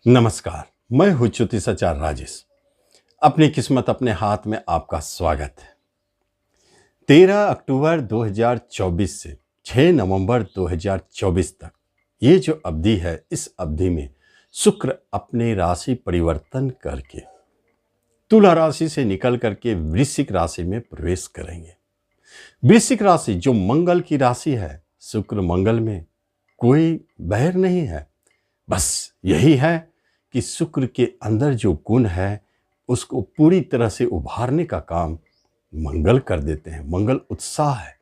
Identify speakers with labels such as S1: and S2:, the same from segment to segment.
S1: नमस्कार। मैं हूँ ज्योतिषाचार्य राजेश। अपनी किस्मत अपने हाथ में आपका स्वागत है। 13 अक्टूबर 2024 से 6 नवंबर 2024 तक ये जो अवधि है, इस अवधि में शुक्र अपने राशि परिवर्तन करके तुला राशि से निकल करके वृश्चिक राशि में प्रवेश करेंगे। वृश्चिक राशि जो मंगल की राशि है, शुक्र मंगल में कोई बैर नहीं है। बस यही है कि शुक्र के अंदर जो गुण है उसको पूरी तरह से उभारने का काम मंगल कर देते हैं। मंगल उत्साह है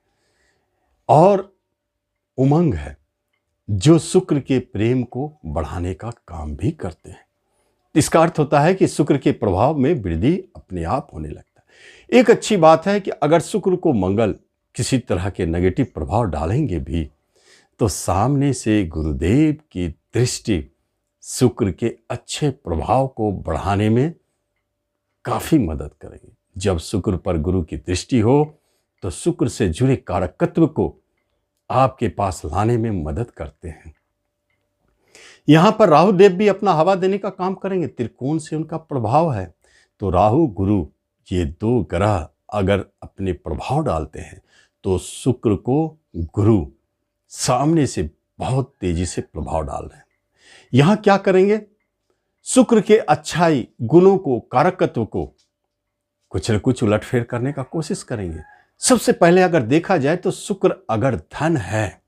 S1: और उमंग है जो शुक्र के प्रेम को बढ़ाने का काम भी करते हैं। इसका अर्थ होता है कि शुक्र के प्रभाव में वृद्धि अपने आप होने लगता है। एक अच्छी बात है कि अगर शुक्र को मंगल किसी तरह के नेगेटिव प्रभाव डालेंगे भी तो सामने से गुरुदेव की दृष्टि शुक्र के अच्छे प्रभाव को बढ़ाने में काफी मदद करेगी। जब शुक्र पर गुरु की दृष्टि हो तो शुक्र से जुड़े कारकत्व को आपके पास लाने में मदद करते हैं। यहां पर राहु देव भी अपना हवा देने का काम करेंगे। त्रिकोण से उनका प्रभाव है, तो राहु गुरु ये दो ग्रह अगर अपने प्रभाव डालते हैं तो शुक्र को गुरु सामने से बहुत तेजी से प्रभाव डाल रहे हैं। यहां क्या करेंगे? शुक्र के अच्छाई गुणों को, कारकत्व को कुछ न कुछ उलटफेर करने का कोशिश करेंगे। सबसे पहले अगर देखा जाए तो शुक्र अगर धन है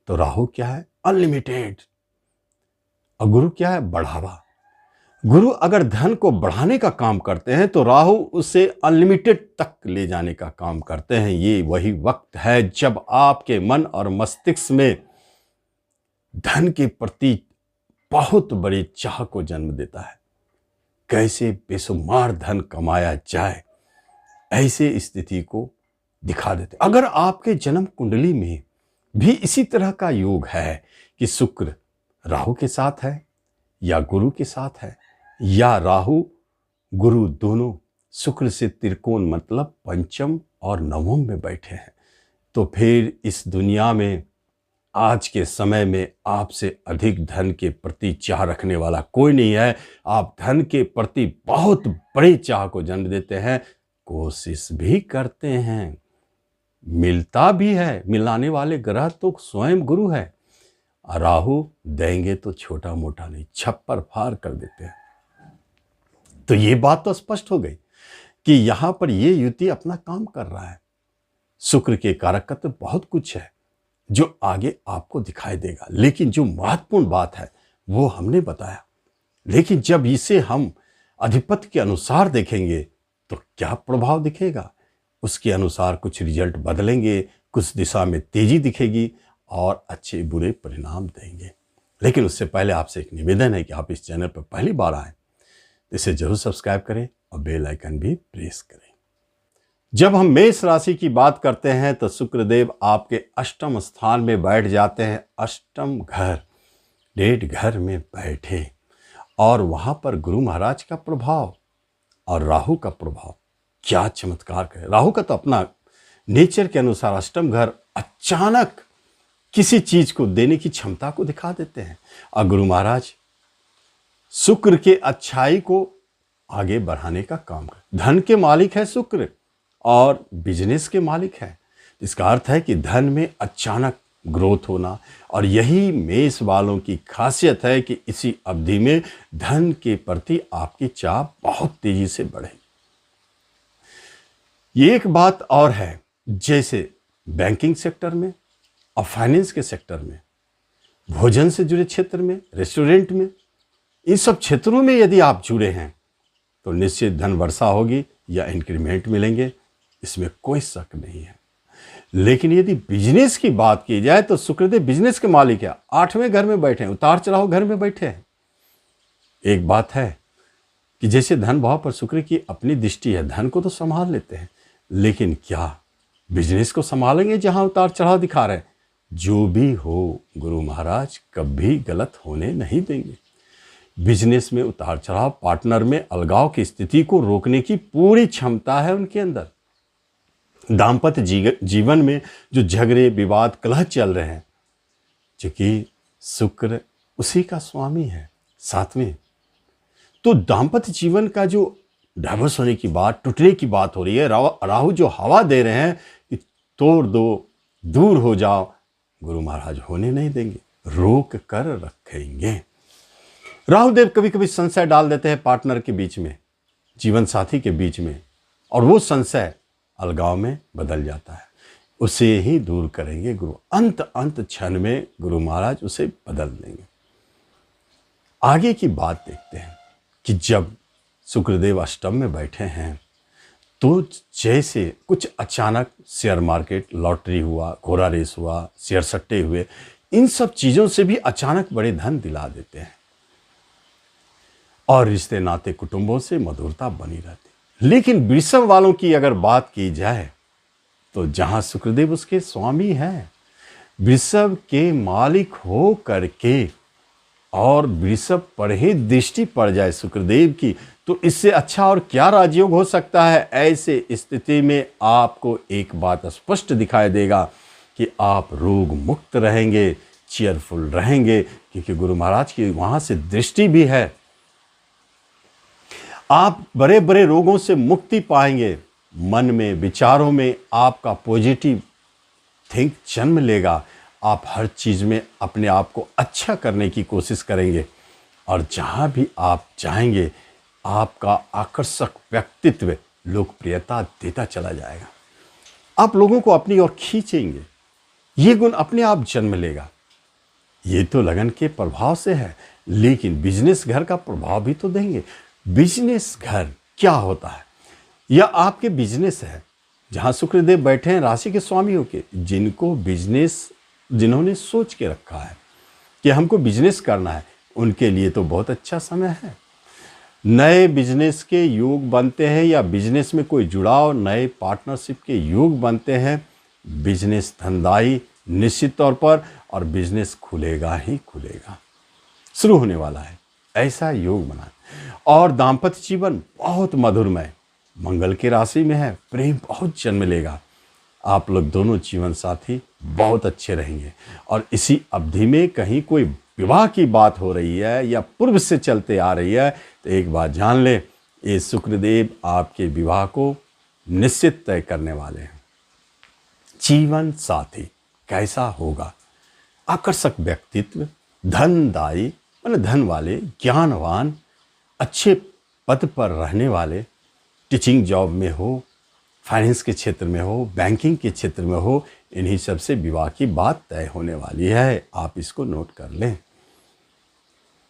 S1: तो राहु क्या है? अनलिमिटेड। और गुरु क्या है? बढ़ावा। गुरु अगर धन को बढ़ाने का काम करते हैं तो राहु उसे अनलिमिटेड तक ले जाने का काम करते हैं। ये वही वक्त है जब आपके मन और मस्तिष्क में धन के प्रति बहुत बड़ी चाह को जन्म देता है। कैसे बेशुमार धन कमाया जाए, ऐसे स्थिति को दिखा देते। अगर आपके जन्म कुंडली में भी इसी तरह का योग है कि शुक्र राहु के साथ है या गुरु के साथ है, या राहु गुरु दोनों शुक्र से त्रिकोण मतलब पंचम और नवम में बैठे हैं, तो फिर इस दुनिया में आज के समय में आपसे अधिक धन के प्रति चाह रखने वाला कोई नहीं है। आप धन के प्रति बहुत बड़ी चाह को जन्म देते हैं, कोशिश भी करते हैं, मिलता भी है। मिलाने वाले ग्रह तो स्वयं गुरु है। राहु देंगे तो छोटा मोटा नहीं, छप्पर फाड़ कर देते हैं। तो ये बात तो स्पष्ट हो गई कि यहां पर ये युति अपना काम कर रहा है। शुक्र के कारकत्व बहुत कुछ है जो आगे आपको दिखाई देगा, लेकिन जो महत्वपूर्ण बात है वो हमने बताया। लेकिन जब इसे हम अधिपति के अनुसार देखेंगे तो क्या प्रभाव दिखेगा, उसके अनुसार कुछ रिजल्ट बदलेंगे, कुछ दिशा में तेजी दिखेगी और अच्छे बुरे परिणाम देंगे। लेकिन उससे पहले आपसे एक निवेदन है कि आप इस चैनल पर पहली बार आए तो इसे जरूर सब्सक्राइब करें और बेल आइकन भी प्रेस करें। जब हम मेष राशि की बात करते हैं तो शुक्रदेव आपके अष्टम स्थान में बैठ जाते हैं। अष्टम घर, डेढ़ घर में बैठे, और वहां पर गुरु महाराज का प्रभाव और राहु का प्रभाव, क्या चमत्कार है। राहु का तो अपना नेचर के अनुसार अष्टम घर अचानक किसी चीज को देने की क्षमता को दिखा देते हैं, और गुरु महाराज शुक्र के अच्छाई को आगे बढ़ाने का काम कर। धन के मालिक है शुक्र और बिजनेस के मालिक है। इसका अर्थ है कि धन में अचानक ग्रोथ होना, और यही मेष वालों की खासियत है कि इसी अवधि में धन के प्रति आपकी चाह बहुत तेजी से बढ़े। ये एक बात और है, जैसे बैंकिंग सेक्टर में और फाइनेंस के सेक्टर में, भोजन से जुड़े क्षेत्र में, रेस्टोरेंट में, इन सब क्षेत्रों में यदि आप जुड़े हैं तो निश्चित धन वर्षा होगी या इंक्रीमेंट मिलेंगे, इसमें कोई शक नहीं है। लेकिन यदि बिजनेस की बात की जाए तो शुक्रदेव बिजनेस के मालिक है, 8वें घर में बैठे हैं, उतार चढ़ाव घर में बैठे हैं। एक बात है कि जैसे धन भाव पर शुक्र की अपनी दृष्टि है, धन को तो संभाल लेते हैं, लेकिन क्या बिजनेस को संभालेंगे जहां उतार चढ़ाव दिखा रहे हैं? जो भी हो, गुरु महाराज कभी गलत होने नहीं देंगे। बिजनेस में उतार चढ़ाव, पार्टनर में अलगाव की स्थिति को रोकने की पूरी क्षमता है उनके अंदर। दाम्पत्य जीवन में जो झगड़े, विवाद, कलह चल रहे हैं, क्योंकि शुक्र उसी का स्वामी है, सातवें, तो दाम्पत्य जीवन का जो डाइवोर्स होने की बात, टूटने की बात हो रही है, राहु जो हवा दे रहे हैं कि तोड़ दो, दूर हो जाओ, गुरु महाराज होने नहीं देंगे, रोक कर रखेंगे। राहुदेव कभी कभी संशय डाल देते हैं पार्टनर के बीच में, जीवन साथी के बीच में, और वो संशय अलगाव में बदल जाता है। उसे ही दूर करेंगे गुरु, अंत क्षण में गुरु महाराज उसे बदल देंगे। आगे की बात देखते हैं कि जब शुक्रदेव अष्टम में बैठे हैं तो जैसे कुछ अचानक शेयर मार्केट, लॉटरी हुआ, घोड़ा रेस हुआ, शेयर सट्टे हुए, इन सब चीजों से भी अचानक बड़े धन दिला देते हैं और रिश्ते नाते कुटुंबों से मधुरता बनी रहती। लेकिन वृषभ वालों की अगर बात की जाए तो जहां शुक्रदेव उसके स्वामी हैं, वृषभ के मालिक हो करके, और वृषभ पर ही दृष्टि पड़ जाए शुक्रदेव की, तो इससे अच्छा और क्या राजयोग हो सकता है। ऐसे स्थिति में आपको एक बात स्पष्ट दिखाई देगा कि आप रोग मुक्त रहेंगे, चीयरफुल रहेंगे, क्योंकि गुरु महाराज की वहां से दृष्टि भी है। आप बड़े बड़े रोगों से मुक्ति पाएंगे, मन में, विचारों में आपका पॉजिटिव थिंक जन्म लेगा, आप हर चीज़ में अपने आप को अच्छा करने की कोशिश करेंगे, और जहाँ भी आप जाएंगे आपका आकर्षक व्यक्तित्व लोकप्रियता देता चला जाएगा। आप लोगों को अपनी ओर खींचेंगे, ये गुण अपने आप जन्म लेगा। ये तो लगन के प्रभाव से है, लेकिन बिजनेस घर का प्रभाव भी तो देंगे। बिजनेस घर क्या होता है? यह आपके बिजनेस है, जहाँ शुक्रदेव बैठे हैं राशि के स्वामी होके। जिनको बिजनेस, जिन्होंने सोच के रखा है कि हमको बिजनेस करना है, उनके लिए तो बहुत अच्छा समय है। नए बिजनेस के योग बनते हैं, या बिजनेस में कोई जुड़ाव, नए पार्टनरशिप के योग बनते हैं। बिजनेस धंधाई निश्चित तौर पर, और बिजनेस खुलेगा ही खुलेगा, शुरू होने वाला है, ऐसा योग बना। और दाम्पत्य जीवन बहुत मधुरमय, मंगल की राशि में है, प्रेम बहुत जन्म लेगा। आप लोग दोनों जीवन साथी बहुत अच्छे रहेंगे, और इसी अवधि में कहीं कोई विवाह की बात हो रही है या पूर्व से चलते आ रही है, तो एक बात जान ले, ये शुक्रदेव आपके विवाह को निश्चित तय करने वाले हैं। जीवन साथी कैसा होगा? आकर्षक व्यक्तित्व, धनदायी, मतलब धन वाले, ज्ञानवान, अच्छे पद पर रहने वाले, टीचिंग जॉब में हो, फाइनेंस के क्षेत्र में हो, बैंकिंग के क्षेत्र में हो, इन्हीं सब से विवाह की बात तय होने वाली है। आप इसको नोट कर लें।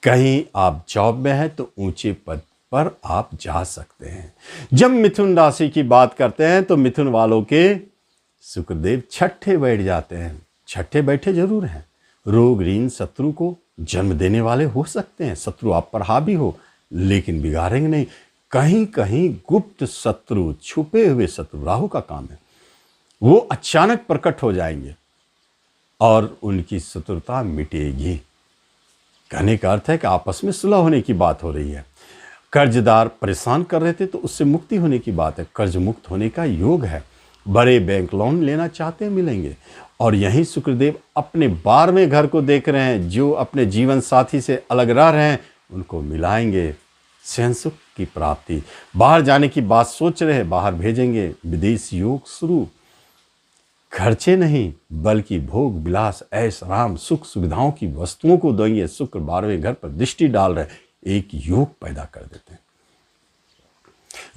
S1: कहीं आप जॉब में हैं तो ऊंचे पद पर आप जा सकते हैं। जब मिथुन राशि की बात करते हैं तो मिथुन वालों के शुक्रदेव छठे बैठ जाते हैं। छठे बैठे जरूर हैं। रोग ऋण शत्रु को जन्म देने वाले हो सकते हैं। शत्रु आप पर हावी हो, लेकिन बिगाड़ेंगे नहीं। कहीं कहीं गुप्त शत्रु, छुपे हुए शत्रु, राहु का काम है, वो अचानक प्रकट हो जाएंगे और उनकी शत्रुता मिटेगी। कहने का अर्थ है कि आपस में सुलह होने की बात हो रही है। कर्जदार परेशान कर रहे थे तो उससे मुक्ति होने की बात है। कर्ज मुक्त होने का योग है। बड़े बैंक लोन लेना चाहते हैं, मिलेंगे। और यहीं शुक्रदेव अपने 12वें घर को देख रहे हैं। जो अपने जीवन साथी से अलग रह रहे हैं उनको मिलाएंगे। सहन सुख की प्राप्ति। बाहर जाने की बात सोच रहे हैं, बाहर भेजेंगे। विदेश योग शुरू। खर्चे नहीं बल्कि भोग विलास, ऐश आराम, सुख सुविधाओं की वस्तुओं को देंगे। शुक्र 12वें घर पर दृष्टि डाल रहे, एक योग पैदा कर देते हैं।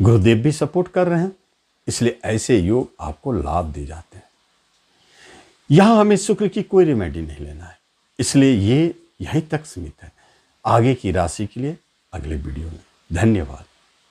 S1: गुरुदेव भी सपोर्ट कर रहे हैं, इसलिए ऐसे योग आपको लाभ दे जाते हैं। यहां हमें शुक्र की कोई रेमेडी नहीं लेना है, इसलिए ये यहीं तक सीमित है। आगे की राशि के लिए अगले वीडियो में। धन्यवाद।